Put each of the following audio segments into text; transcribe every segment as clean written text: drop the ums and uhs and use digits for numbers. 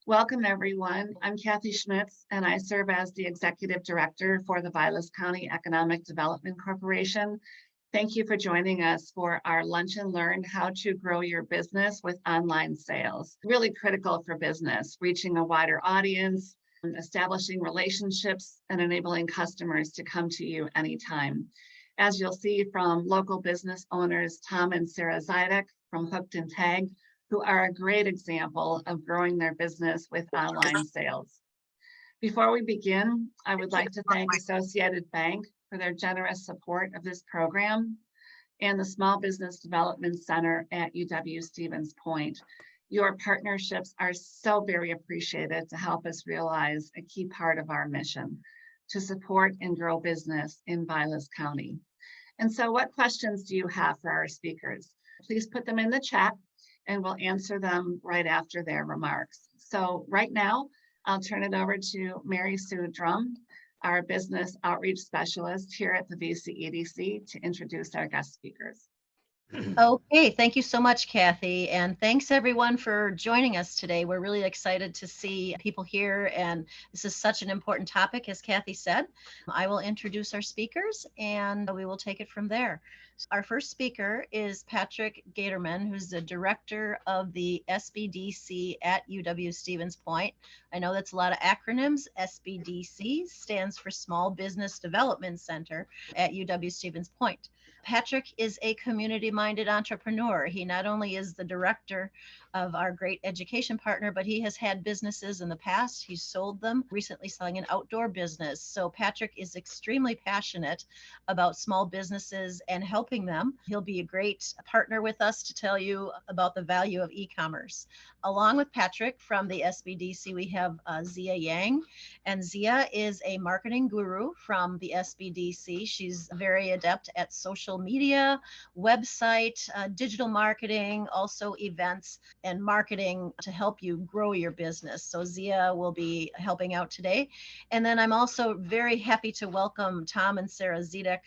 Welcome, everyone. I'm Kathy Schmitz, and I serve as the Executive Director for the Vilas County Economic Development Corporation. Thank you for joining us for our Lunch and Learn How to Grow Your Business with Online Sales. Really critical for business, reaching a wider audience, establishing relationships, and enabling customers to come to you anytime. As you'll see from local business owners, Tom and Sarah Zidek from Hooked and Tagged, who are a great example of growing their business with online sales. Before we begin, I would like to thank Associated Bank for their generous support of this program and the Small Business Development Center at UW-Stevens Point. Your partnerships are so very appreciated to help us realize a key part of our mission, to support and grow business in Vilas County. And so what questions do you have for our speakers? Please put them in the chat and we'll answer them right after their remarks. So right now, I'll turn it over to Mary Sue Drum, our Business Outreach Specialist here at the VCEDC, to introduce our guest speakers. Okay, thank you so much, Kathy, and thanks everyone for joining us today. We're really excited to see people here, and this is such an important topic, as Kathy said. I will introduce our speakers, and we will take it from there. Our first speaker is Patrick Gaterman, who's the director of the SBDC at UW-Stevens Point. I know that's a lot of acronyms. SBDC stands for Small Business Development Center at UW-Stevens Point. Patrick is a community-minded entrepreneur. He not only is the director of our great education partner, but he has had businesses in the past. He's sold them, recently selling an outdoor business. So Patrick is extremely passionate about small businesses and helping them. He'll be a great partner with us to tell you about the value of e-commerce. Along with Patrick from the SBDC, we have Zia Yang, and Zia is a marketing guru from the SBDC. She's very adept at social media, website, digital marketing, also events and marketing to help you grow your business. So Zia will be helping out today. And then I'm also very happy to welcome Tom and Sarah Zidek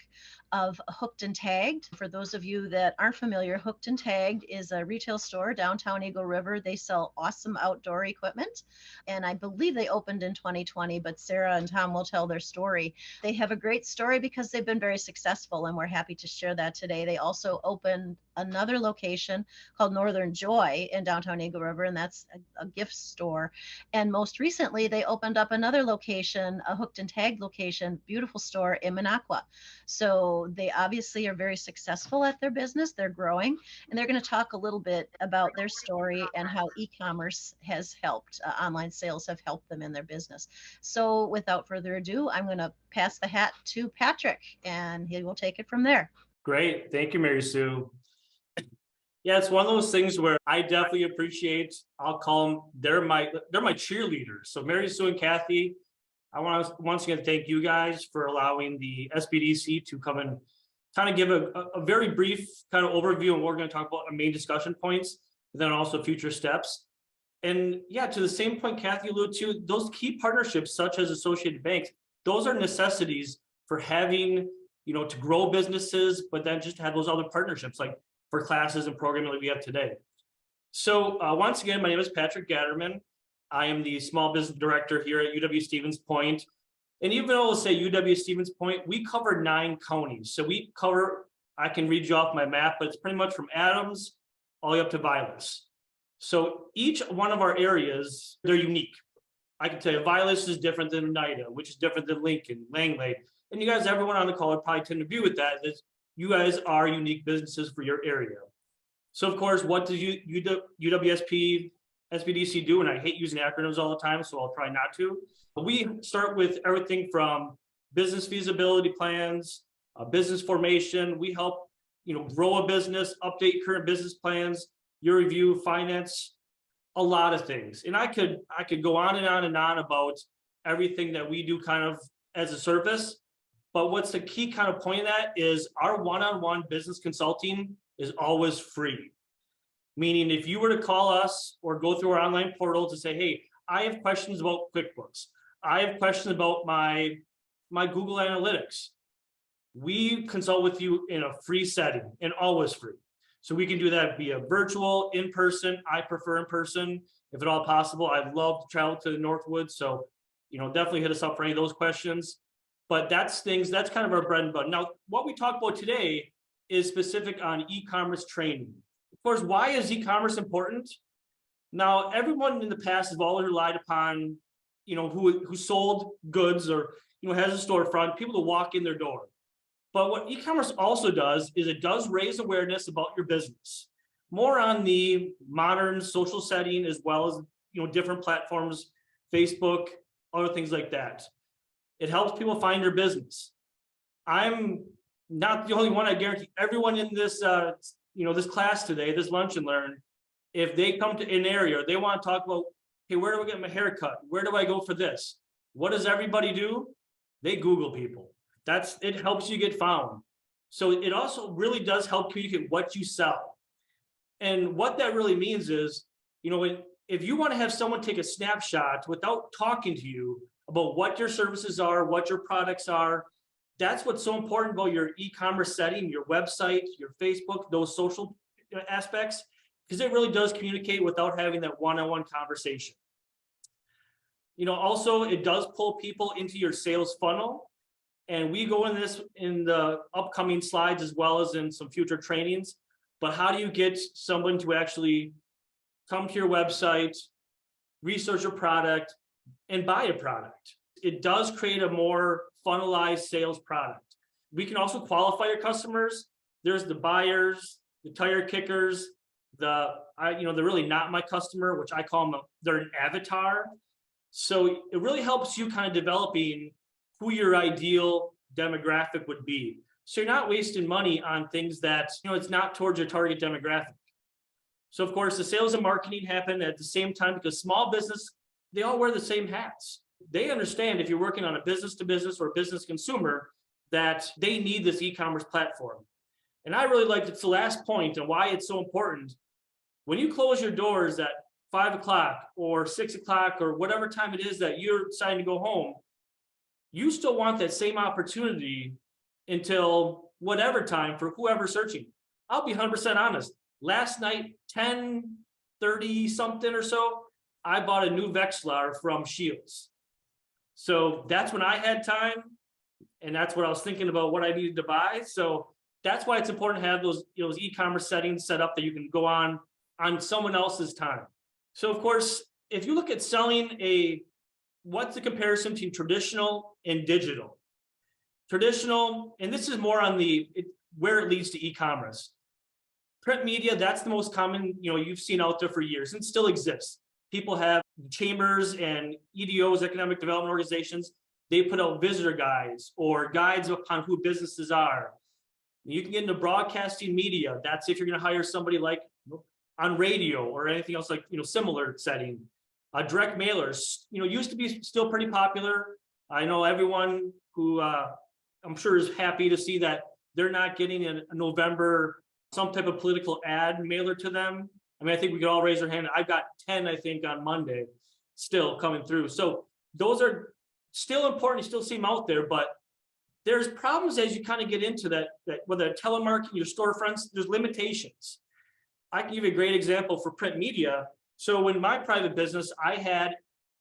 of Hooked and Tagged. For those of you that aren't familiar, Hooked and Tagged is a retail store downtown Eagle River. They sell awesome outdoor equipment, and I believe they opened in 2020, but Sarah and Tom will tell their story. They have a great story because they've been very successful, and we're happy to share that today. They also opened another location called Northern Joy in downtown Eagle River, and that's a gift store. And most recently, they opened up another location, a Hooked and Tagged location, beautiful store in Minocqua. So they obviously are very successful at their business. They're growing, and they're going to talk a little bit about their story and how e-commerce has helped, online sales have helped them in their business. So without further ado, I'm going to pass the hat to Patrick, and he will take it from there. Great. Thank you, Mary Sue. Yeah, it's one of those things where I definitely appreciate, I'll call them, they're my cheerleaders. So Mary Sue and Kathy, I want to once again thank you guys for allowing the SBDC to come and kind of give a very brief kind of overview of what we're going to talk about, our main discussion points, and then also future steps. And yeah, to the same point Kathy alluded to, those key partnerships such as Associated Banks, those are necessities for having, to grow businesses, but then just to have those other partnerships like for classes and programming like we have today. So once again, my name is Patrick Gaterman. I am the small business director here at UW-Stevens Point. And even though we'll say UW-Stevens Point, we cover 9 counties. So we cover, I can read you off my map, but it's pretty much from Adams all the way up to Vilas. So each one of our areas, they're unique. I can tell you Vilas is different than Oneida, which is different than Lincoln, Langley. And you guys, everyone on the call would probably tend to agree with that, is you guys are unique businesses for your area. So of course, what does UWSP SBDC do? And I hate using acronyms all the time, so I'll try not to. But we start with everything from business feasibility plans, business formation. We help grow a business, update current business plans, year review, finance, a lot of things. And I could go on and on and on about everything that we do kind of as a service. But what's the key kind of point of that is our one-on-one business consulting is always free. Meaning if you were to call us or go through our online portal to say, hey, I have questions about QuickBooks. I have questions about my Google Analytics. We consult with you in a free setting and always free. So we can do that via virtual, in person. I prefer in person, if at all possible. I'd love to travel to the Northwoods. So, definitely hit us up for any of those questions. But that's kind of our bread and butter. Now, what we talk about today is specific on e-commerce training. Of course, why is e-commerce important? Now, everyone in the past has always relied upon, who sold goods or, has a storefront, people to walk in their door. But what e-commerce also does is it does raise awareness about your business, more on the modern social setting, as well as, different platforms, Facebook, other things like that. It helps people find your business. I'm not the only one. I guarantee everyone in this, this class today, this lunch and learn, if they come to an area, they want to talk about, hey, where do I get my hair cut? Where do I go for this? What does everybody do? They Google people. It helps you get found. So it also really does help communicate what you sell. And what that really means is, if you want to have someone take a snapshot without talking to you about what your services are, what your products are, that's what's so important about your e-commerce setting, your website, your Facebook, those social aspects, because it really does communicate without having that one-on-one conversation. Also, it does pull people into your sales funnel. And we go into this in the upcoming slides, as well as in some future trainings. But how do you get someone to actually come to your website, research your product, and buy a product? It does create a more funnelized sales product. We can also qualify your customers. There's the buyers, the tire kickers, they're really not my customer, which I call them, they're an avatar. So it really helps you kind of developing who your ideal demographic would be. So you're not wasting money on things that, it's not towards your target demographic. So of course, the sales and marketing happen at the same time, because small business, they all wear the same hats. They understand if you're working on a business to business or business consumer, that they need this e-commerce platform. And I really like it's the last point and why it's so important. When you close your doors at 5 o'clock or 6 o'clock or whatever time it is that you're deciding to go home, you still want that same opportunity until whatever time for whoever's searching. I'll be 100% honest. Last night, 10:30 something or so, I bought a new Vexlar from Shields. So that's when I had time, and that's what I was thinking about what I needed to buy. So that's why it's important to have those e-commerce settings set up that you can go on someone else's time. So of course, if you look at selling what's the comparison between traditional and digital? Traditional, and this is more on where it leads to e-commerce. Print media, that's the most common, you've seen out there for years and still exists. People have chambers and EDOs, economic development organizations. They put out visitor guides or guides upon who businesses are. You can get into broadcasting media. That's if you're going to hire somebody like on radio or anything else like, similar setting. Direct mailers, used to be still pretty popular. I know everyone who I'm sure is happy to see that they're not getting a November, some type of political ad mailer to them. I mean, I think we could all raise our hand. I've got 10, I think, on Monday still coming through. So those are still important. You still see them out there, but there's problems as you kind of get into that whether telemarketing, your storefronts, there's limitations. I can give you a great example for print media. So in my private business, I had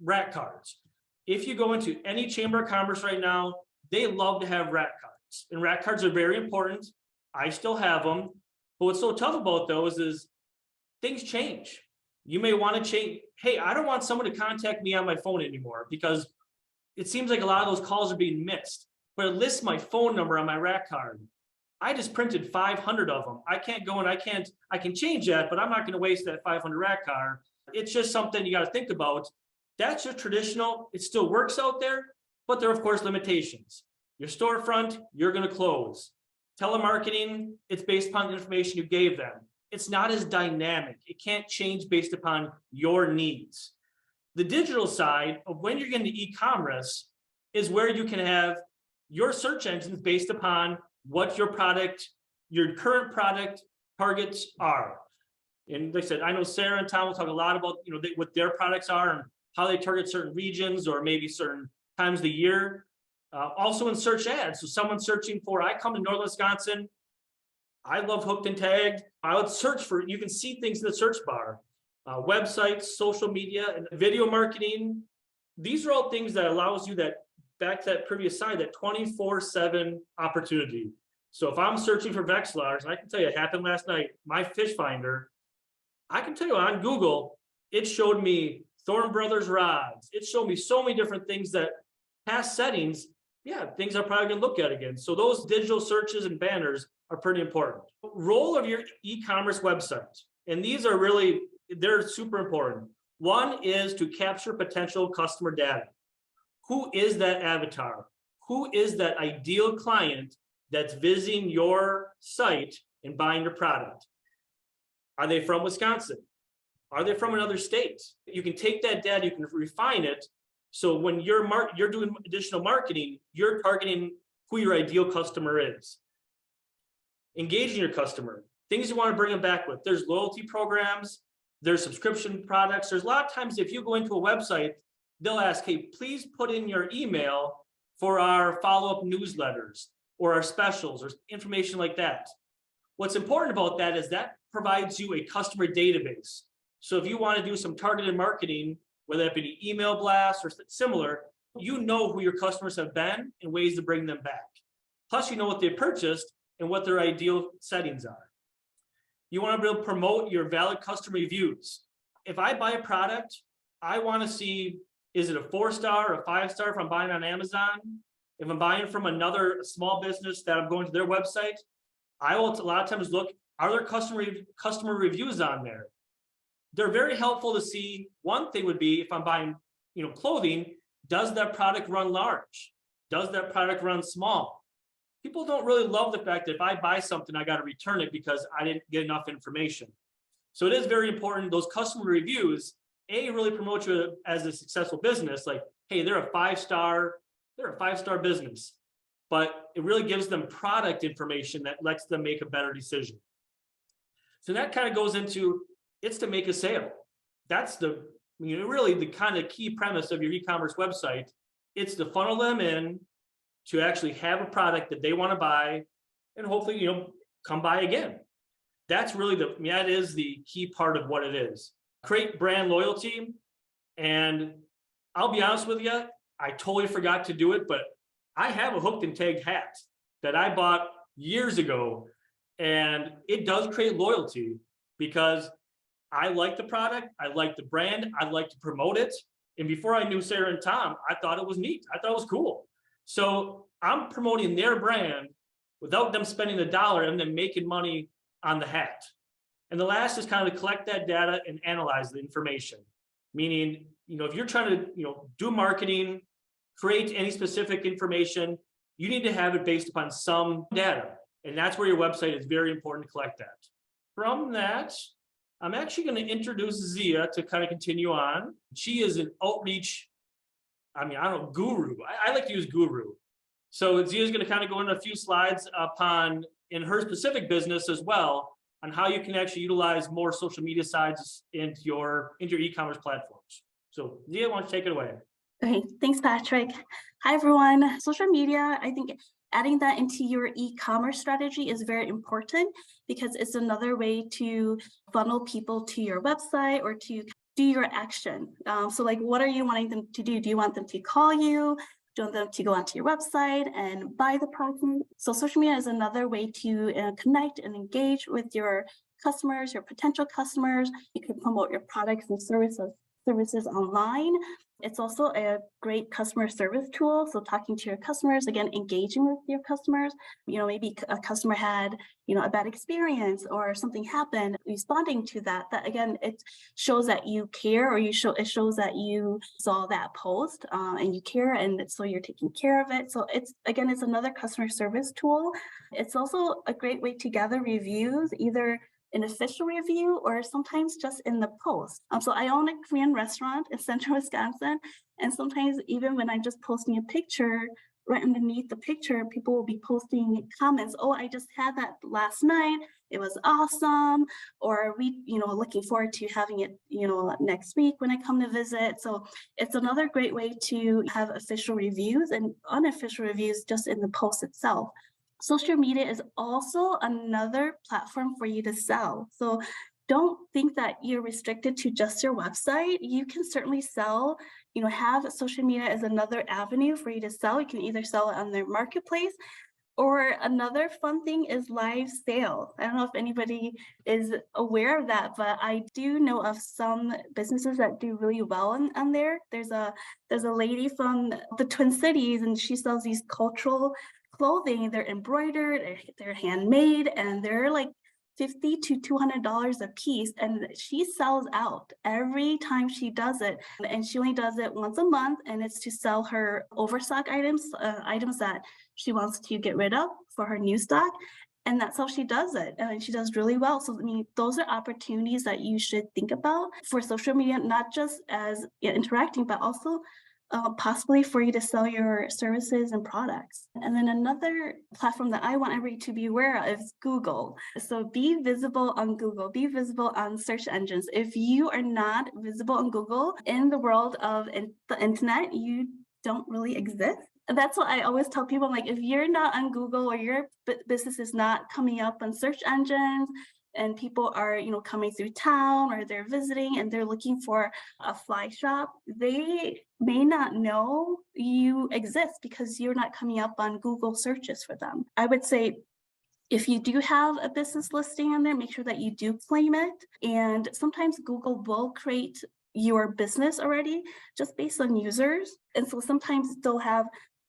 rack cards. If you go into any chamber of commerce right now, they love to have rack cards. And rack cards are very important. I still have them. But what's so tough about those is things change. You may want to change. Hey, I don't want someone to contact me on my phone anymore because it seems like a lot of those calls are being missed. But it lists my phone number on my rack card. I just printed 500 of them. I can't go and I can change that, but I'm not going to waste that 500 rack card. It's just something you got to think about. That's your traditional. It still works out there, but there are, of course, limitations. Your storefront, you're going to close. Telemarketing, it's based upon the information you gave them. It's not as dynamic. It can't change based upon your needs. The digital side of when you're getting to e-commerce is where you can have your search engines based upon what your current product targets are. And like I said, I know Sarah and Tom will talk a lot about what their products are and how they target certain regions or maybe certain times of the year. Also in search ads. So someone searching for, I come to Northern Wisconsin, I love hooked and tagged. I would search for, you can see things in the search bar, websites, social media, and video marketing. These are all things that allows you that, back to that previous slide, that 24/7 opportunity. So if I'm searching for Vexilars, and I can tell you it happened last night, my fish finder, I can tell you on Google, it showed me Thorne Brothers rods. It showed me so many different things that past settings, yeah, things I'm probably gonna look at again. So those digital searches and banners are pretty important. Role of your e-commerce website. And these are really, they're super important. One is to capture potential customer data. Who is that avatar? Who is that ideal client that's visiting your site and buying your product? Are they from Wisconsin? Are they from another state? You can take that data, you can refine it. So when you're doing additional marketing, you're targeting who your ideal customer is. Engaging your customer, things you want to bring them back with. There's loyalty programs, there's subscription products. There's a lot of times if you go into a website, they'll ask, hey, please put in your email for our follow-up newsletters or our specials or information like that. What's important about that is that provides you a customer database. So if you want to do some targeted marketing, whether that be an email blast or similar, you know who your customers have been and ways to bring them back. Plus, you know what they purchased and what their ideal settings are. You want to be able to promote your valid customer reviews. If I buy a product, I want to see, is it a 4-star or a 5-star if I'm buying on Amazon? If I'm buying from another small business that I'm going to their website, I will a lot of times look, are there customer reviews on there? They're very helpful to see. One thing would be if I'm buying, clothing, does that product run large? Does that product run small? People don't really love the fact that if I buy something, I got to return it because I didn't get enough information. So it is very important. Those customer reviews, really promote you as a successful business. Like, hey, they're a 5-star business, but it really gives them product information that lets them make a better decision. So that kind of goes into, it's to make a sale. That's really the kind of key premise of your e-commerce website. It's to funnel them in to actually have a product that they want to buy and hopefully, come buy again. That's really that is the key part of what it is. Create brand loyalty. And I'll be honest with you, I totally forgot to do it, but I have a hooked and tagged hat that I bought years ago, and it does create loyalty because I like the product, I like the brand, I like to promote it. And before I knew Sarah and Tom, I thought it was neat. I thought it was cool. So I'm promoting their brand without them spending a dollar and then making money on the hat. And the last is kind of to collect that data and analyze the information. Meaning, if you're trying to, do marketing, create any specific information, you need to have it based upon some data. And that's where your website is very important to collect that. From that, I'm actually going to introduce Zia to kind of continue on. She is an outreach, guru. I like to use guru. So Zia is going to kind of go into a few slides in her specific business as well, on how you can actually utilize more social media sites into your e-commerce platforms. So Zia, why don't you take it away? Okay, thanks, Patrick. Hi, everyone. Social media, I think adding that into your e-commerce strategy is very important because it's another way to funnel people to your website or to do your action. So like, what are you wanting them to do? Do you want them to call you? Do you want them to go onto your website and buy the product? So social media is another way to connect and engage with your customers, your potential customers. You can promote your products and services online. It's also a great customer service tool. So talking to your customers, again, engaging with your customers, maybe a customer had, a bad experience or something happened, responding to that again, it shows that you care, or it shows that you saw that post and you care. And so you're taking care of it. So it's another customer service tool. It's also a great way to gather reviews, either an official review or sometimes just in the post. So I own a Korean restaurant in central Wisconsin. And sometimes even when I'm just posting a picture, right underneath the picture, people will be posting comments. Oh, I just had that last night. It was awesome. Or we, looking forward to having it, next week when I come to visit. So it's another great way to have official reviews and unofficial reviews just in the post itself. Social media is also another platform for you to sell. So don't think that you're restricted to just your website. You can certainly sell, have social media as another avenue for you to sell. You can either sell it on their marketplace, or another fun thing is live sales. I don't know if anybody is aware of that, but I do know of some businesses that do really well on there. There's a lady from the Twin Cities, and she sells these cultural clothing. They're embroidered, they're handmade, and they're like $50 to $200 a piece, and she sells out every time she does it. And she only does it once a month, and it's to sell her overstock items, items that she wants to get rid of for her new stock. And that's how she does it. And she does really well. So, I mean, those are opportunities that you should think about for social media, not just as interacting, but also possibly for you to sell your services and products. And then another platform that I want everybody to be aware of is Google. So be visible on Google, be visible on search engines. If you are not visible on Google in the world of the internet, you don't really exist. That's what I always tell people. Like, if you're not on Google, or your business is not coming up on search engines, and people are, coming through town, or they're visiting and they're looking for a fly shop, they may not know you exist because you're not coming up on Google searches for them. I would say, if you do have a business listing on there, make sure that you do claim it. And sometimes Google will create your business already just based on users. And so sometimes they'll have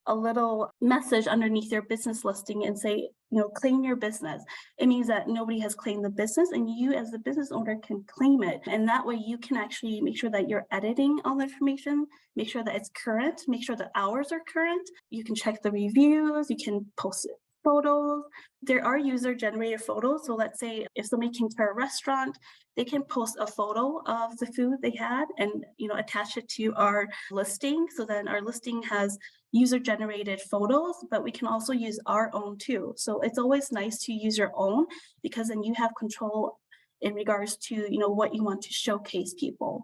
a little message underneath your business listing and say, claim your business. It means that nobody has claimed the business, and you as the business owner can claim it. And that way you can actually make sure that you're editing all the information, make sure that it's current, make sure the hours are current. You can check the reviews, you can post photos. There are user-generated photos. So let's say if somebody came to our restaurant, they can post a photo of the food they had and attach it to our listing. So then our listing has user-generated photos, but we can also use our own too. So it's always nice to use your own, because then you have control in regards to what you want to showcase people.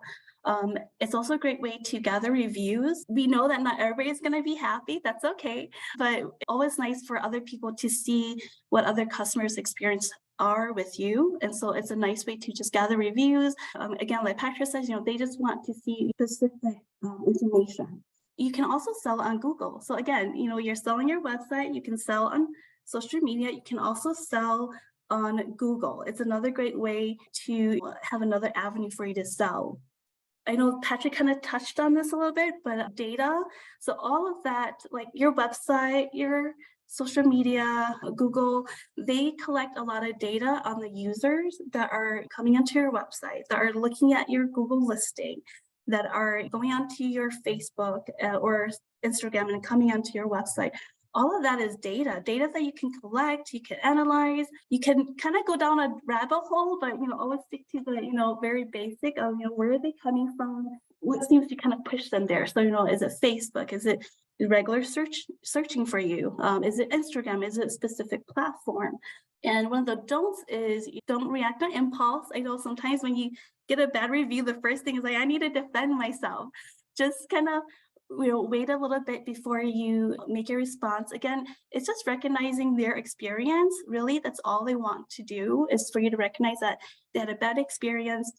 It's also a great way to gather reviews. We know that not everybody is going to be happy. That's okay. But always nice for other people to see what other customers' experience are with you. And so it's a nice way to just gather reviews. Again, like Patrick says, they just want to see specific information. You can also sell on Google. So again, you're selling your website, you can sell on social media, you can also sell on Google. It's another great way to have another avenue for you to sell. I know Patrick kind of touched on this a little bit, but data. So all of that, like your website, your social media, Google, they collect a lot of data on the users that are coming onto your website, that are looking at your Google listing, that are going onto your Facebook or Instagram and coming onto your website. All of that is data that you can collect, you can analyze, you can kind of go down a rabbit hole, but always stick to the very basic of where are they coming from, what seems to kind of push them there. So is it Facebook, is it regular searching for you, is it Instagram, is it a specific platform? And one of the don'ts is you don't react on impulse. I know sometimes when you get a bad review, the first thing is like, I need to defend myself. Just kind of wait a little bit before you make a response. Again, it's just recognizing their experience. Really, that's all they want to do, is for you to recognize that they had a bad experience,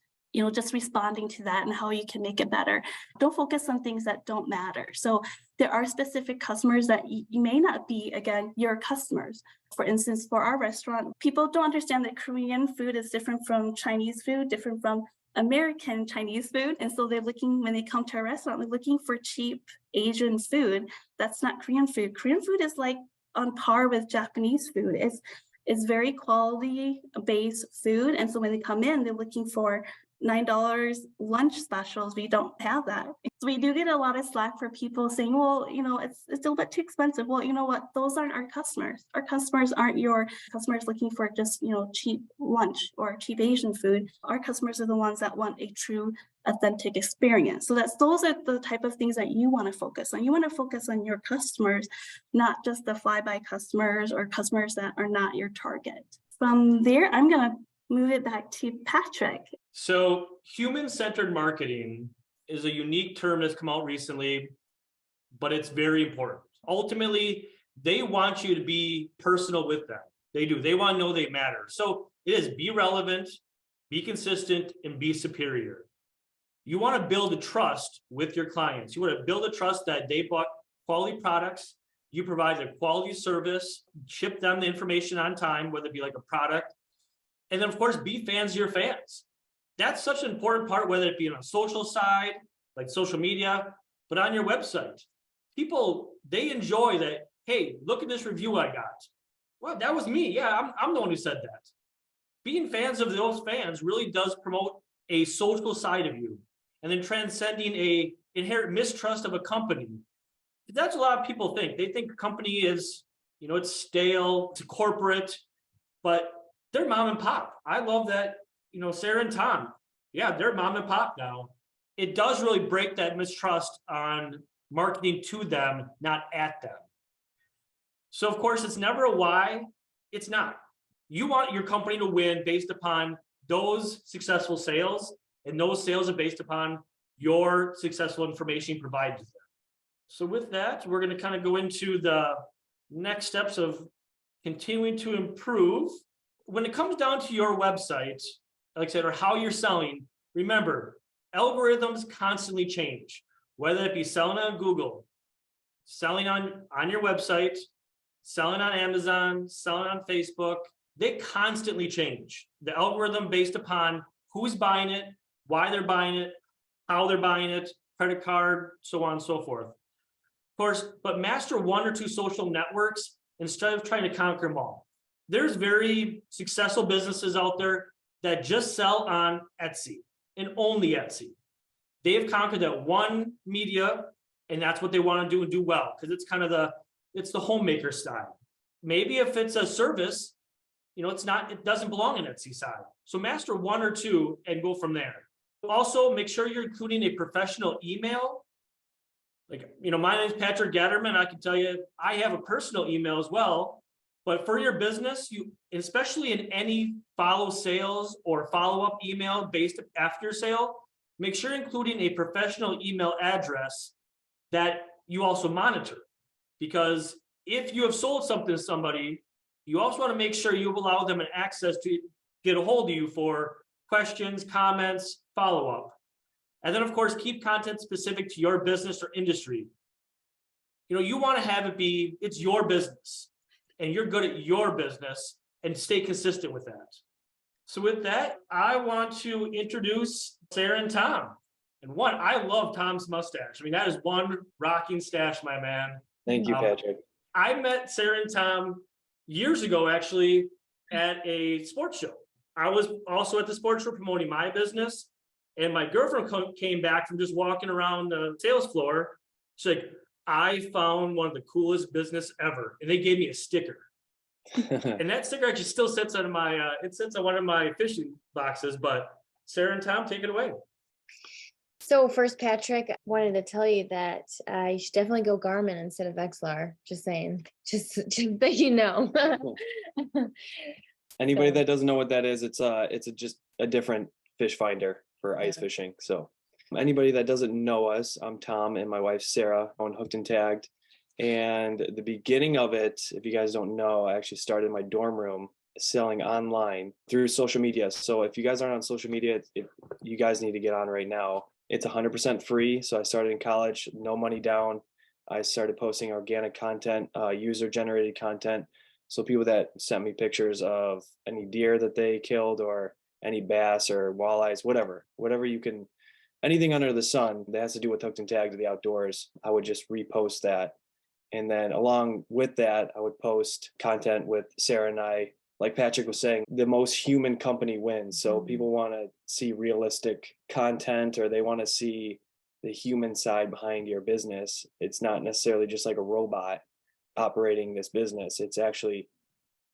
just responding to that and how you can make it better. Don't focus on things that don't matter. So there are specific customers that you may not be, again, your customers. For instance, for our restaurant, people don't understand that Korean food is different from Chinese food, different from American Chinese food. And so they're looking, when they come to a restaurant, they're looking for cheap Asian food. That's not Korean food. Korean food is like on par with Japanese food. It's very quality based food. And so when they come in, they're looking for $9 lunch specials. We don't have that. So we do get a lot of slack for people saying, well, it's a little bit too expensive. Well, you know what? Those aren't our customers. Our customers aren't your customers looking for just, cheap lunch or cheap Asian food. Our customers are the ones that want a true, authentic experience. So those are the type of things that you want to focus on. You want to focus on your customers, not just the flyby customers or customers that are not your target. From there, I'm going to move it back to Patrick. So human-centered marketing is a unique term that's come out recently, but it's very important. Ultimately, they want you to be personal with them. They do. They want to know they matter. So it is be relevant, be consistent, and be superior. You want to build a trust with your clients. You want to build a trust that they bought quality products, you provide a quality service, ship them the information on time, whether it be like a product. And then of course, be fans of your fans. That's such an important part, whether it be on a social side, like social media, but on your website. People, they enjoy that. Hey, look at this review I got. Well, that was me. Yeah, I'm the one who said that. Being fans of those fans really does promote a social side of you. And then transcending a inherent mistrust of a company. That's what a lot of people think. They think a company is, it's stale, it's corporate, but they're mom and pop. I love that, Sarah and Tom, yeah, they're mom and pop now. It does really break that mistrust on marketing to them, not at them. So of course, it's never a why, it's not. You want your company to win based upon those successful sales, and those sales are based upon your successful information provided to them. So with that, we're going to kind of go into the next steps of continuing to improve. When it comes down to your website, like I said, or how you're selling, remember, algorithms constantly change, whether it be selling on Google, selling on your website, selling on Amazon, selling on Facebook, they constantly change. The algorithm based upon who's buying it, why they're buying it, how they're buying it, credit card, so on and so forth. Of course, but master one or two social networks instead of trying to conquer them all. There's very successful businesses out there that just sell on Etsy and only Etsy. They have conquered that one media, and that's what they want to do and do well, because it's kind of it's the homemaker style. Maybe if it's a service, it doesn't belong in Etsy side. So master one or two and go from there. Also, make sure you're including a professional email. Like, my name is Patrick Gatterman. I can tell you, I have a personal email as well. But for your business, especially in any follow sales or follow-up email based after sale, make sure you're including a professional email address that you also monitor. Because if you have sold something to somebody, you also want to make sure you allow them an access to get a hold of you for questions, comments, follow-up. And then of course, keep content specific to your business or industry. You want to have it be, it's your business and you're good at your business, and stay consistent with that. So with that, I want to introduce Sarah and Tom. And I love Tom's mustache. I mean, that is one rocking stash, my man. Thank you, Patrick. I met Sarah and Tom years ago, actually, at a sports show. I was also at the sports show promoting my business, and my girlfriend came back from just walking around the sales floor. She's like, I found one of the coolest business ever, and they gave me a sticker. And that sticker actually still sits on it sits on one of my fishing boxes. But Sarah and Tom, take it away. So first, Patrick, I wanted to tell you that you should definitely go Garmin instead of XLR. Just saying, just that you know. Anybody that doesn't know what that is, it's just a different fish finder for ice fishing. So anybody that doesn't know us, I'm Tom and my wife Sarah on Hooked and Tagged. And the beginning of it, if you guys don't know, I actually started in my dorm room selling online through social media. So if you guys aren't on social media, you guys need to get on right now. It's 100% free. So I started in college, no money down. I started posting organic content, user-generated content. So people that sent me pictures of any deer that they killed or any bass or walleyes, whatever you can, anything under the sun that has to do with Hooked and Tagged to the outdoors, I would just repost that. And then along with that, I would post content with Sarah and I. Like Patrick was saying, the most human company wins. So people want to see realistic content, or they want to see the human side behind your business. It's not necessarily just like a robot operating this business. It's actually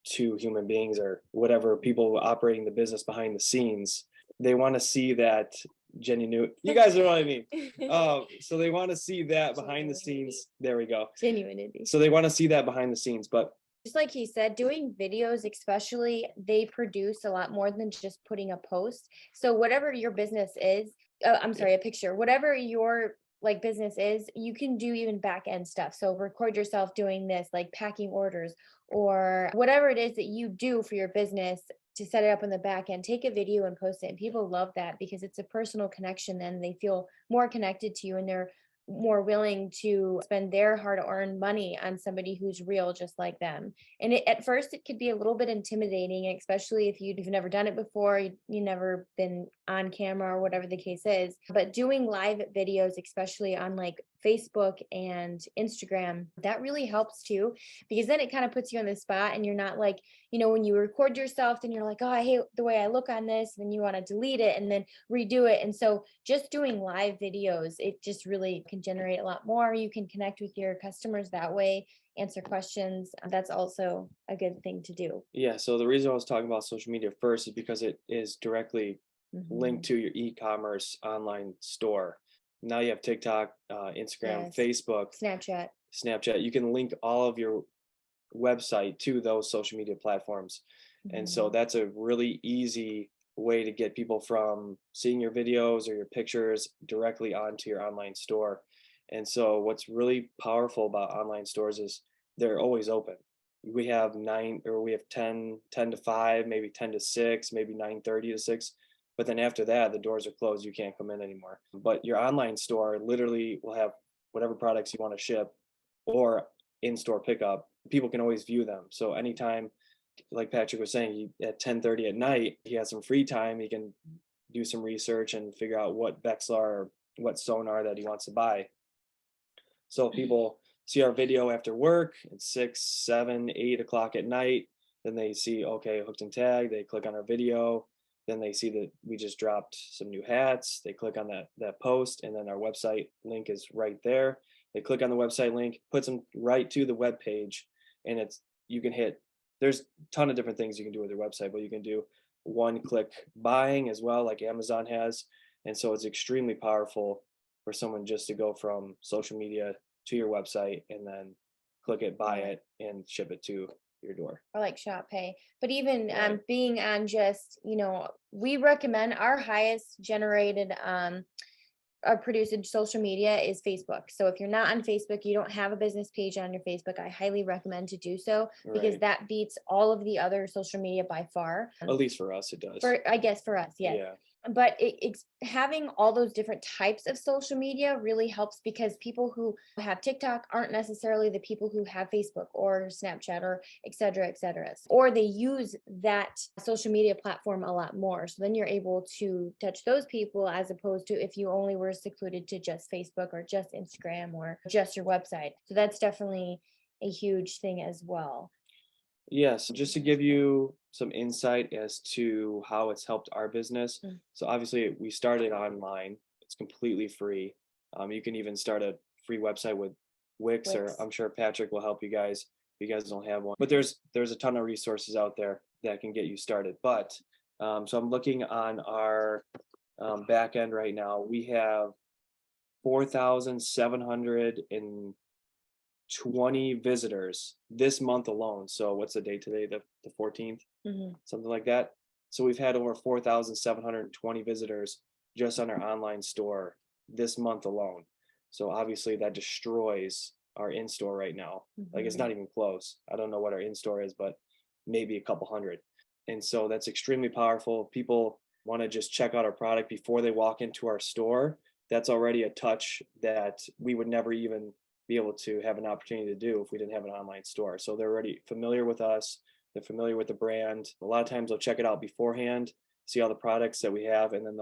two human beings or whatever, people operating the business behind the scenes. They want to see that genuine, you guys know what I mean. So they want to see that behind the scenes. There we go. Genuinity. So they want to see that behind the scenes, but Just like he said, doing videos especially, they produce a lot more than just putting a post. So whatever your business is, a picture, whatever your like business is, you can do even back end stuff. So record yourself doing this, like packing orders or whatever it is that you do for your business to set it up on the back end. Take a video and post it. And people love that because it's a personal connection and they feel more connected to you and they're more willing to spend their hard-earned money on somebody who's real just like them. And at first it could be a little bit intimidating, especially if you've never done it before, you never been on camera or whatever the case is. But doing live videos, especially on like Facebook and Instagram, that really helps too, because then it kind of puts you on the spot and you're not like, when you record yourself, then you're like, oh, I hate the way I look on this. And then you want to delete it and then redo it. And so just doing live videos, it just really can generate a lot more. You can connect with your customers that way, answer questions. That's also a good thing to do. Yeah. So the reason I was talking about social media first is because it is directly linked to your e-commerce online store. Now you have TikTok, Instagram, Yes. Facebook, Snapchat. You can link all of your website to those social media platforms. And so that's a really easy way to get people from seeing your videos or your pictures directly onto your online store. And so what's really powerful about online stores is they're always open. We have 10 to 5, maybe 10 to 6, maybe 9:30 to 6. But then after that, the doors are closed. You can't come in anymore. But your online store literally will have whatever products you want to ship or in-store pickup. People can always view them. So anytime, like Patrick was saying, at 10:30 at night, he has some free time. He can do some research and figure out what Vexlar or what sonar that he wants to buy. So if people see our video after work at 6, 7, 8 o'clock at night, then they see, okay, hooked and tagged. They click on our video. Then they see that we just dropped some new hats. They click on that post, and then our website link is right there. They click on the website link, puts them right to the web page, and there's a ton of different things you can do with your website, but you can do one-click buying as well, like Amazon has. And so it's extremely powerful for someone just to go from social media to your website and then click it, buy it, and ship it to your door. Or like Shop Pay. But even Right. being on just, we recommend our highest generated produced social media is Facebook. So if you're not on Facebook, you don't have a business page on your Facebook, I highly recommend to do so because Right. that beats all of the other social media by far. At least for us, it does. I guess for us, yes. Yeah. But it's having all those different types of social media really helps because people who have TikTok aren't necessarily the people who have Facebook or Snapchat or et cetera, or they use that social media platform a lot more. So then you're able to touch those people as opposed to if you only were secluded to just Facebook or just Instagram or just your website. So that's definitely a huge thing as well. Yes, just to give you some insight as to how it's helped our business. So obviously we started online. It's completely free. You can even start a free website with Wix, or I'm sure Patrick will help you guys if you guys don't have one. But there's a ton of resources out there that can get you started. But so I'm looking on our back end right now. We have 4,720 visitors this month alone. So what's the date today? The 14th, something like that. So we've had over 4,720 visitors just on our online store this month alone. So obviously that destroys our in-store right now. Like it's not even close. I don't know what our in-store is, but maybe a couple hundred. And so that's extremely powerful. People want to just check out our product before they walk into our store. That's already a touch that we would never even be able to have an opportunity to do if we didn't have an online store. So they're already familiar with us. They're familiar with the brand. A lot of times they'll check it out beforehand, see all the products that we have, and then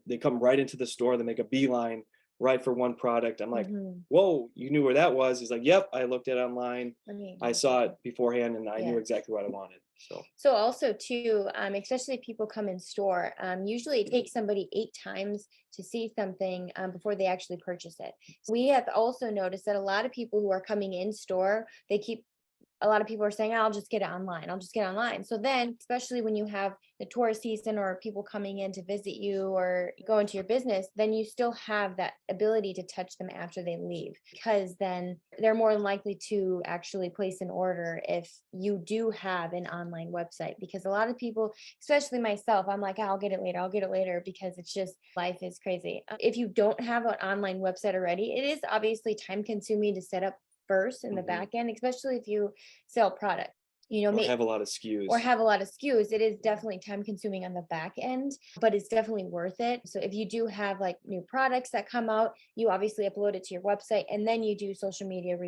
they come right into the store. They make a beeline right for one product. I'm like, whoa, you knew where that was? He's like, yep, I looked at it online. I saw it beforehand and I knew exactly what I wanted. So also too, especially if people come in store, usually it takes somebody 8 times to see something before they actually purchase it. So we have also noticed that a lot of people who are coming in store, they keep a lot of people are saying, I'll just get it online. I'll just get it online. So then, especially when you have the tourist season or people coming in to visit you or go into your business, then you still have that ability to touch them after they leave, because then they're more than likely to actually place an order if you do have an online website. Because a lot of people, especially myself, I'm like, I'll get it later. I'll get it later, because it's just, life is crazy. If you don't have an online website already, it is obviously time consuming to set up first in the Mhm. back end, especially if you sell product, Or have a lot of SKUs. or have a lot of SKUs. It is definitely time consuming on the back end, but it's definitely worth it. So if you do have like new products that come out, you obviously upload it to your website, and then you do social media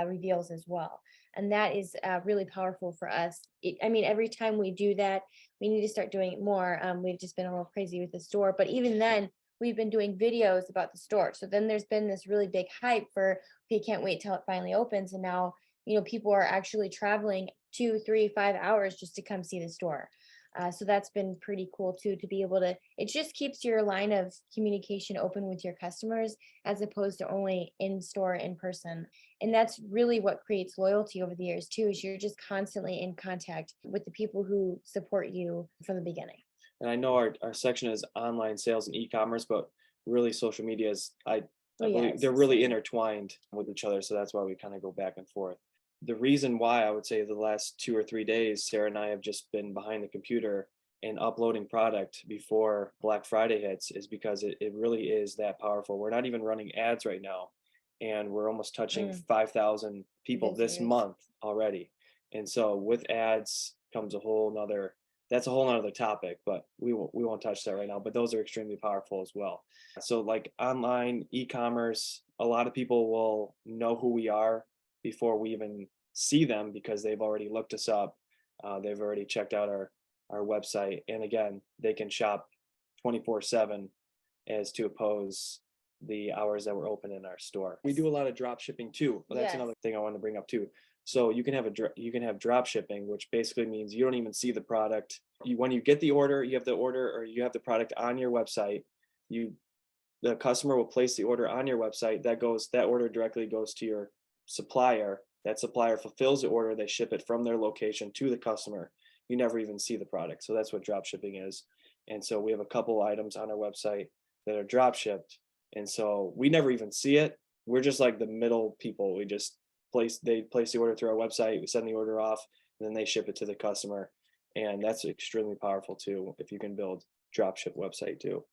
reveals as well. And that is really powerful for us. I mean, every time we do that, we need to start doing it more. We've just been a little crazy with the store, but even then, we've been doing videos about the store. So then there's been this really big hype for, okay, can't wait till it finally opens. And now, people are actually traveling 2, 3, 5 hours just to come see the store. So that's been pretty cool too, to be able to, it just keeps your line of communication open with your customers, as opposed to only in store, in person. And that's really what creates loyalty over the years too, is you're just constantly in contact with the people who support you from the beginning. And I know our section is online sales and e-commerce, but really social media is, I Oh, yeah, believe it's they're the really same. intertwined with each other. So that's why we kind of go back and forth. The reason why I would say the last 2 or 3 days, Sarah and I have just been behind the computer and uploading product before Black Friday hits is because it really is that powerful. We're not even running ads right now, and we're almost touching 5,000 people this Visitors. month already. And so with ads comes that's a whole nother topic, but we won't touch that right now. But those are extremely powerful as well. So like online e-commerce, a lot of people will know who we are before we even see them, because they've already looked us up. They've already checked out our website, and again, they can shop 24/7 as to oppose the hours that we're open in our store. We do a lot of drop shipping too. That's Yes. another thing I wanted to bring up too. So you can have drop shipping, which basically means you don't even see the product. When you get the order, you have the order or you have the product on your website. The customer will place the order on your website. That order directly goes to your supplier. That supplier fulfills the order. They ship it from their location to the customer. You never even see the product. So that's what drop shipping is. And so we have a couple items on our website that are drop shipped. And so we never even see it. We're just like the middle people. They place the order through our website. We send the order off, and then they ship it to the customer. And that's extremely powerful too, if you can build drop ship website too.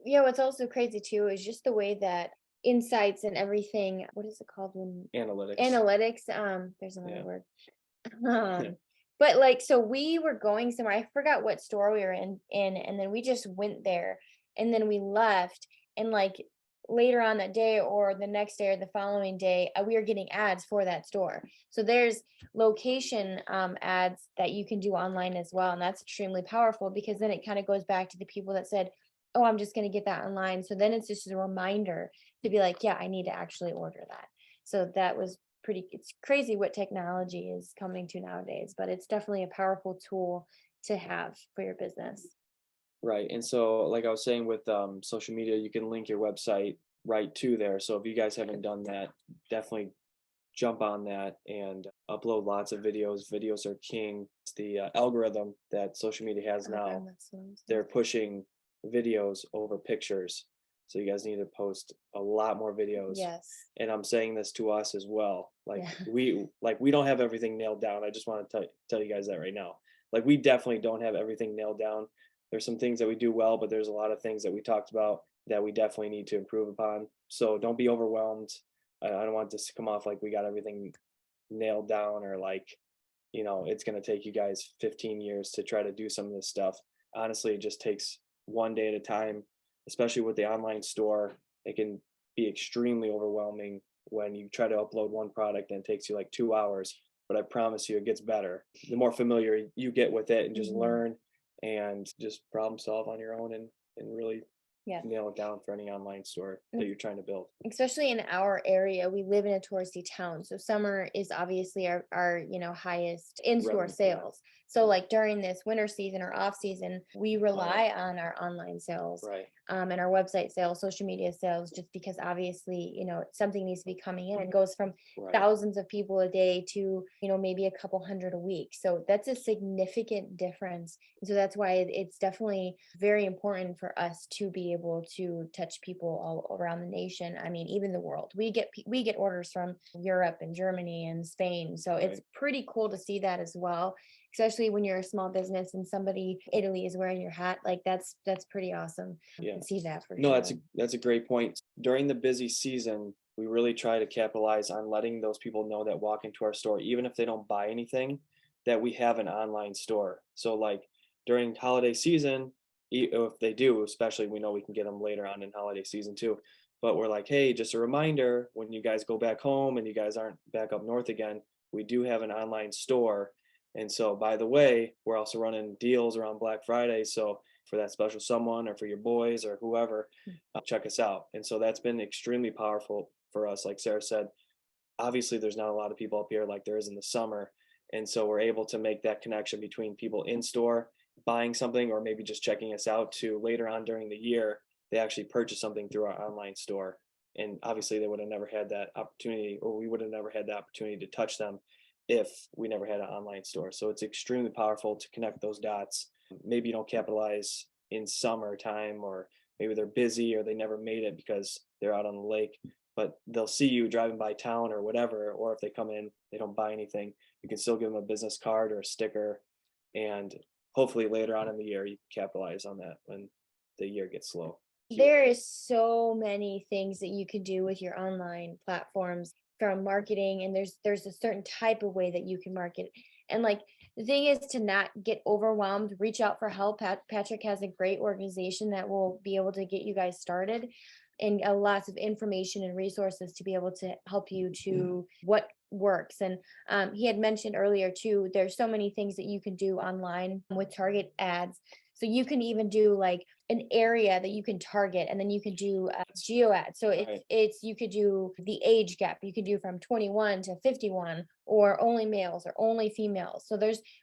Yeah, what's also crazy too is just the way that insights and everything, what is it called when Analytics. there's another Yeah. word. But like, so we were going somewhere, I forgot what store we were in, and then we just went there, and then we left, and like later on that day or the next day or the following day, we were getting ads for that store. So there's location ads that you can do online as well, and that's extremely powerful, because then it kind of goes back to the people that said, oh, I'm just going to get that online. So then it's just a reminder to be like, yeah, I need to actually order that. So that was it's crazy what technology is coming to nowadays, but it's definitely a powerful tool to have for your business. Right. And so, like I was saying with social media, you can link your website right to there. So if you guys haven't done that, definitely jump on that and upload lots of videos. Videos are king. It's the algorithm that social media has now. They're pushing videos over pictures. So you guys need to post a lot more videos. Yes. And I'm saying this to us as well. Like Yeah. we don't have everything nailed down. I just want to tell you guys that right now. Like we definitely don't have everything nailed down. There's some things that we do well, but there's a lot of things that we talked about that we definitely need to improve upon. So don't be overwhelmed. I don't want this to come off like we got everything nailed down, or like, it's going to take you guys 15 years to try to do some of this stuff. Honestly, it just takes one day at a time, especially with the online store. It can be extremely overwhelming when you try to upload one product and it takes you like 2 hours. But I promise you, it gets better. The more familiar you get with it and just learn and just problem solve on your own and really nail it down for any online store that you're trying to build. Especially in our area, we live in a touristy town. So summer is obviously our highest in-store sales. So like during this winter season or off season, we rely on our online sales. Right. and our website sales, social media sales, just because obviously, something needs to be coming in. It goes from Right. thousands of people a day to, maybe a couple hundred a week. So that's a significant difference. And so that's why it's definitely very important for us to be able to touch people all around the nation. I mean, even the world. We get orders from Europe and Germany and Spain. So it's Right. pretty cool to see that as well, especially when you're a small business and somebody Italy is wearing your hat. Like that's pretty awesome Yeah. to see that for No, sure. that's a great point. During the busy season, we really try to capitalize on letting those people know that walk into our store, even if they don't buy anything, that we have an online store. So like during holiday season, if they do, especially we know we can get them later on in holiday season too. But we're like, hey, just a reminder, when you guys go back home and you guys aren't back up north again, we do have an online store. And so, by the way, we're also running deals around Black Friday. So for that special someone or for your boys or whoever, check us out. And so that's been extremely powerful for us. Like Sarah said, obviously there's not a lot of people up here like there is in the summer. And so we're able to make that connection between people in store buying something or maybe just checking us out to later on during the year, they actually purchase something through our online store. And obviously they would have never had that opportunity, or we would have never had the opportunity to touch them if we never had an online store. So it's extremely powerful to connect those dots. Maybe you don't capitalize in summertime, or maybe they're busy or they never made it because they're out on the lake, but they'll see you driving by town or whatever. Or if they come in, they don't buy anything, you can still give them a business card or a sticker. And hopefully later on in the year, you can capitalize on that when the year gets slow. There is so many things that you can do with your online platforms from marketing, and there's a certain type of way that you can market. And like the thing is to not get overwhelmed, reach out for help. Patrick has a great organization that will be able to get you guys started, and lots of information and resources to be able to help you to what works. And he had mentioned earlier too, there's so many things that you can do online with target ads. So you can even do like an area that you can target, and then you can do geo ads. So Right. it's you could do the age gap. You could do from 21 to 51, or only males or only females. So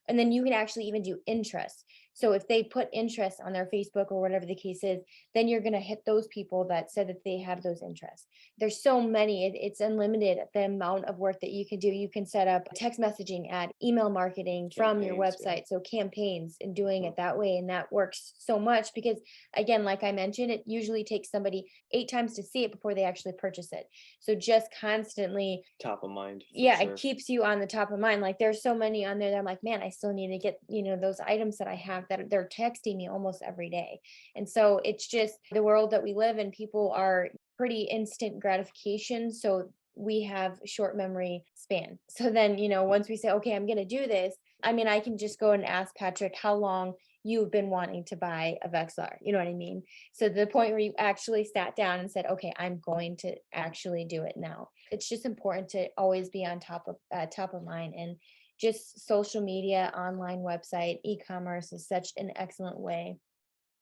and then you can actually even do interests. So if they put interest on their Facebook or whatever the case is, then you're going to hit those people that said that they have those interests. There's so many, it's unlimited the amount of work that you can do. You can set up text messaging ad, email marketing from your Campaigns, yeah. website. So campaigns, and doing it that way. And that works so much because, again, like I mentioned, it usually takes somebody 8 times to see it before they actually purchase it. So just constantly, Top of mind. for yeah, sure. it keeps you on the top of mind. Like there's so many on there that I'm like, man, I still need to get, those items that I have that they're texting me almost every day. And so it's just the world that we live in. People are pretty instant gratification. So we have short memory span. So then, once we say, okay, I'm going to do this, I mean, I can just go and ask Patrick how long you've been wanting to buy a Vexlar. You know what I mean? So the point where you actually sat down and said, okay, I'm going to actually do it now. It's just important to always be on top of mind. And just social media, online website, e-commerce is such an excellent way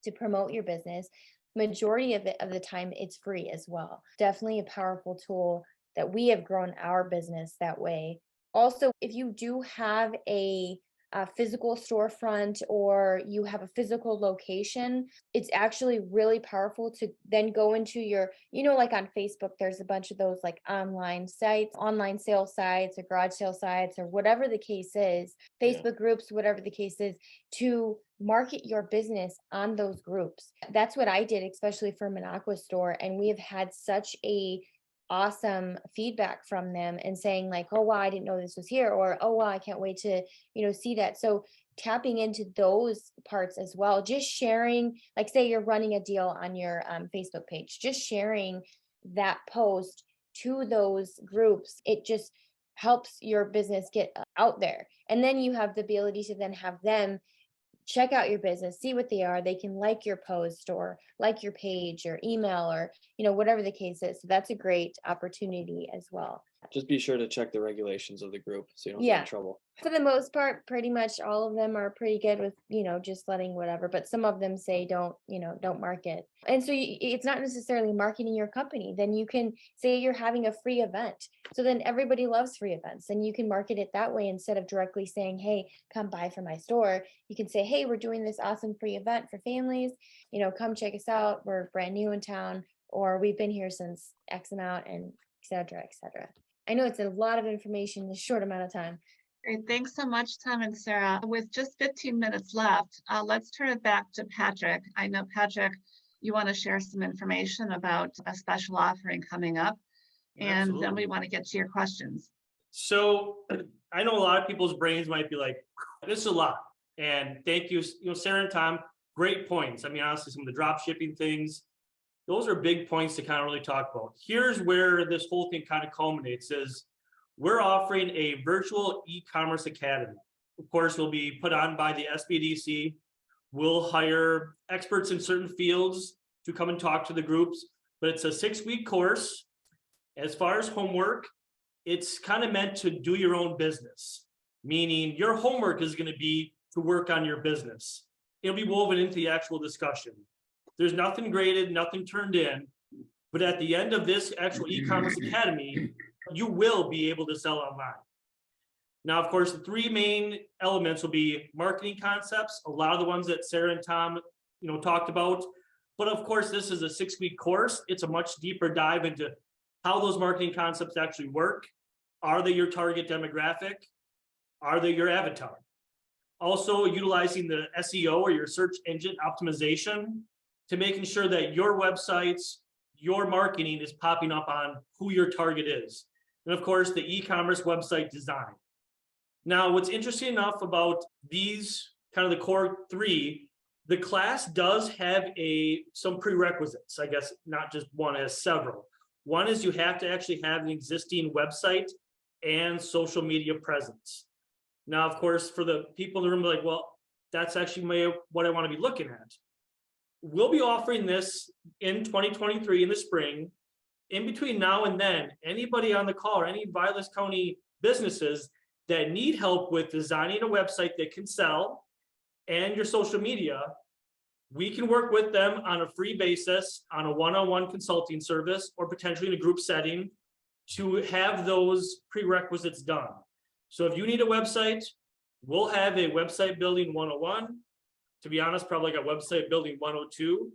to promote your business. Majority of the time, it's free as well. Definitely a powerful tool that we have grown our business that way. Also, if you do have a physical storefront, or you have a physical location, it's actually really powerful to then go into your, like on Facebook, there's a bunch of those like online sites, online sale sites, or garage sale sites, or whatever the case is, Yeah. Facebook groups, whatever the case is, to market your business on those groups. That's what I did, especially for Minocqua store. And we have had such a awesome feedback from them, and saying like, oh wow, I didn't know this was here, or oh wow, I can't wait to see that. So tapping into those parts as well, just sharing, like say you're running a deal on your Facebook page, just sharing that post to those groups, it just helps your business get out there. And then you have the ability to then have them check out your business, see what they are. They can like your post or like your page or email, or, whatever the case is. So that's a great opportunity as well. Just be sure to check the regulations of the group so you don't get Yeah. in trouble. For the most part, pretty much all of them are pretty good with, just letting whatever, but some of them say don't market. And so it's not necessarily marketing your company. Then you can say you're having a free event. So then everybody loves free events, and you can market it that way instead of directly saying, hey, come buy from my store. You can say, hey, hey, we're doing this awesome free event for families, come check us out. We're brand new in town, or we've been here since X amount, and et cetera, et cetera. I know it's a lot of information in a short amount of time. Great, thanks so much, Tom and Sarah. With just 15 minutes left, let's turn it back to Patrick. I know, Patrick, you want to share some information about a special offering coming up, and then we Absolutely. want to get to your questions. So I know a lot of people's brains might be like, this is a lot. And thank you, Sarah and Tom, great points. I mean, honestly, some of the drop shipping things, those are big points to kind of really talk about. Here's where this whole thing kind of culminates is we're offering a virtual e-commerce academy. Of course, will be put on by the SBDC. We'll hire experts in certain fields to come and talk to the groups, but it's a 6-week course. As far as homework, it's kind of meant to do your own business, meaning your homework is going to be to work on your business. It'll be woven into the actual discussion. There's nothing graded, nothing turned in, but at the end of this actual e-commerce academy, you will be able to sell online. Now, of course, the 3 main elements will be marketing concepts, a lot of the ones that Sarah and Tom, talked about. But of course, this is a 6-week course. It's a much deeper dive into how those marketing concepts actually work. Are they your target demographic? Are they your avatar? Also utilizing the SEO or your search engine optimization to making sure that your websites, your marketing is popping up on who your target is. And of course, the e-commerce website design. Now, what's interesting enough about these kind of the core 3, the class does have some prerequisites, I guess, not just one, as several. One is you have to actually have an existing website and social media presence. Now, of course, for the people in the room, like, well, that's actually what I want to be looking at. We'll be offering this in 2023 in the spring. In between now and then, anybody on the call or any Vilas County businesses that need help with designing a website that can sell and your social media, we can work with them on a free basis on a one-on-one consulting service or potentially in a group setting to have those prerequisites done. So if you need a website, we'll have a website building 101. To be honest, probably like a website building 102.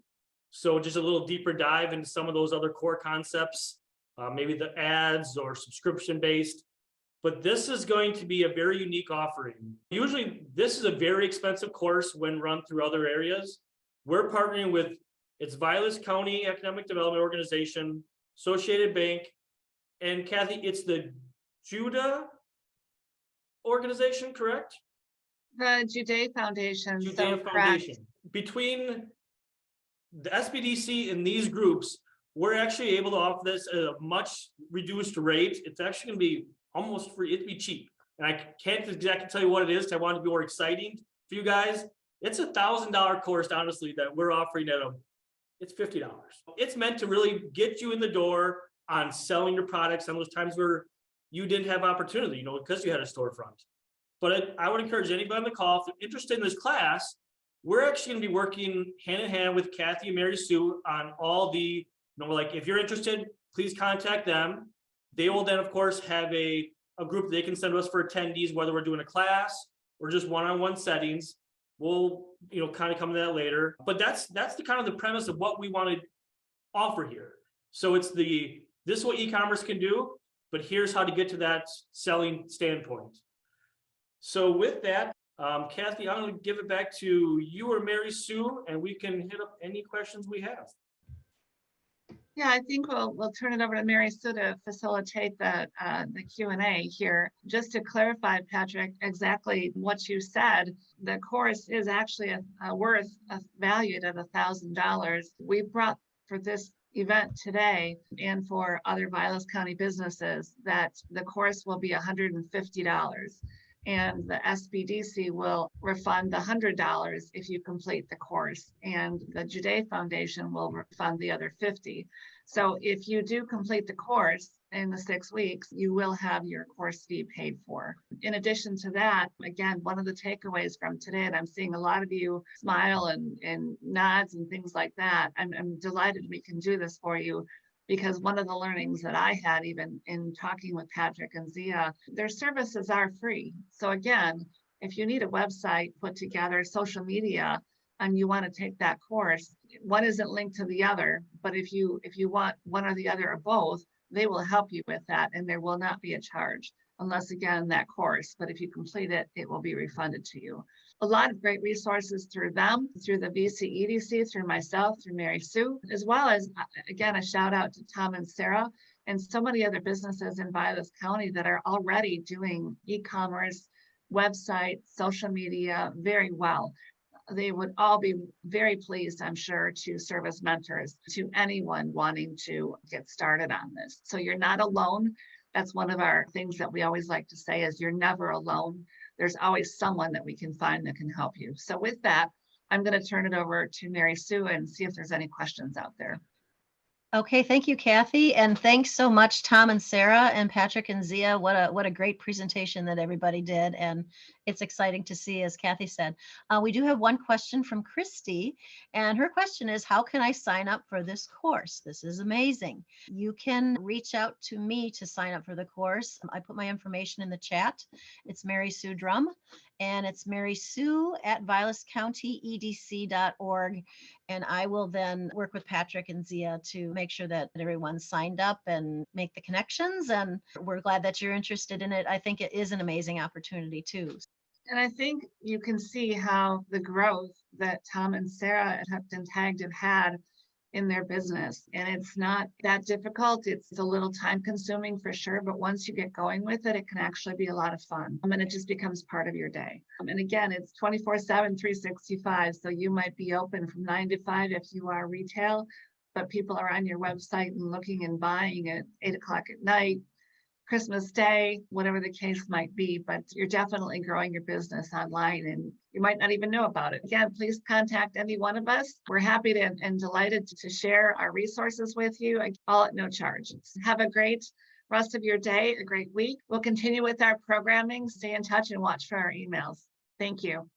So just a little deeper dive into some of those other core concepts, maybe the ads or subscription based. But this is going to be a very unique offering. Usually this is a very expensive course when run through other areas. We're partnering with, it's Vilas County Economic Development Organization, Associated Bank, and Kathy, it's the Judah organization, correct? The Jude Foundation. Judea Foundation. Between the SBDC and these groups, we're actually able to offer this at a much reduced rate. It's actually going to be almost free. It'd be cheap. And I can't exactly tell you what it is because I want it to be more exciting for you guys. It's $1,000 course, honestly, that we're offering at it's $50. It's meant to really get you in the door on selling your products on those times where you didn't have opportunity, because you had a storefront. But I would encourage anybody on the call, if they're interested in this class, we're actually going to be working hand in hand with Kathy and Mary Sue on all the, like, if you're interested, please contact them. They will then, of course, have a group they can send us for attendees, whether we're doing a class or just one-on-one settings. We'll, kind of come to that later. But that's the kind of the premise of what we want to offer here. So it's this is what e-commerce can do, but here's how to get to that selling standpoint. So with that, Kathy, I'm going to give it back to you or Mary Sue, and we can hit up any questions we have. Yeah, I think we'll turn it over to Mary Sue to facilitate the Q&A here. Just to clarify, Patrick, exactly what you said, the course is actually valued at $1,000. We brought for this event today and for other Vilas County businesses that the course will be $150. And the SBDC will refund the $100 if you complete the course, and the Jude Foundation will refund the other $50. So if you do complete the course in the 6 weeks, you will have your course fee paid for. In addition to that, again, one of the takeaways from today, and I'm seeing a lot of you smile and nods and things like that. I'm delighted we can do this for you, because one of the learnings that I had, even in talking with Patrick and Zia, their services are free. So again, If you need a website put together, social media, and you want to take that course, one isn't linked to the other, but if you want one or the other or both, they will help you with that, and there will not be a charge unless, again, that course. But if you complete it, it will be refunded to you. A lot of great resources through them, through the VCEDC, through myself, through Mary Sue, as well as, again, a shout out to Tom and Sarah and so many other businesses in Vilas County that are already doing e-commerce, website, social media very well. They would all be very pleased, I'm sure, to serve as mentors to anyone wanting to get started on this. So you're not alone. That's one of our things that we always like to say is you're never alone. There's always someone that we can find that can help you. So with that, I'm going to turn it over to Mary Sue and see if there's any questions out there. Okay, thank you, Kathy. And thanks so much, Tom and Sarah and Patrick and Zia. What a great presentation that everybody did. And it's exciting to see, as Kathy said. We do have one question from Christy. And her question is, how can I sign up for this course? This is amazing. You can reach out to me to sign up for the course. I put my information in the chat. It's Mary Sue Drum. And it's Mary Sue at vilascountyedc.org. And I will then work with Patrick and Zia to make sure that everyone's signed up and make the connections. And we're glad that you're interested in it. I think it is an amazing opportunity too. And I think you can see how the growth that Tom and Sarah at Hooked and Tagged have had in their business. And it's not that difficult. It's a little time consuming for sure, but once you get going with it, it can actually be a lot of fun. And it just becomes part of your day. And again, it's 24/7, 365. So you might be open from 9 to 5 if you are retail, but people are on your website and looking and buying at 8 o'clock at night, Christmas Day, whatever the case might be, but you're definitely growing your business online and you might not even know about it. Again, please contact any one of us. We're happy to and delighted to share our resources with you, all at no charge. Have a great rest of your day, a great week. We'll continue with our programming. Stay in touch and watch for our emails. Thank you.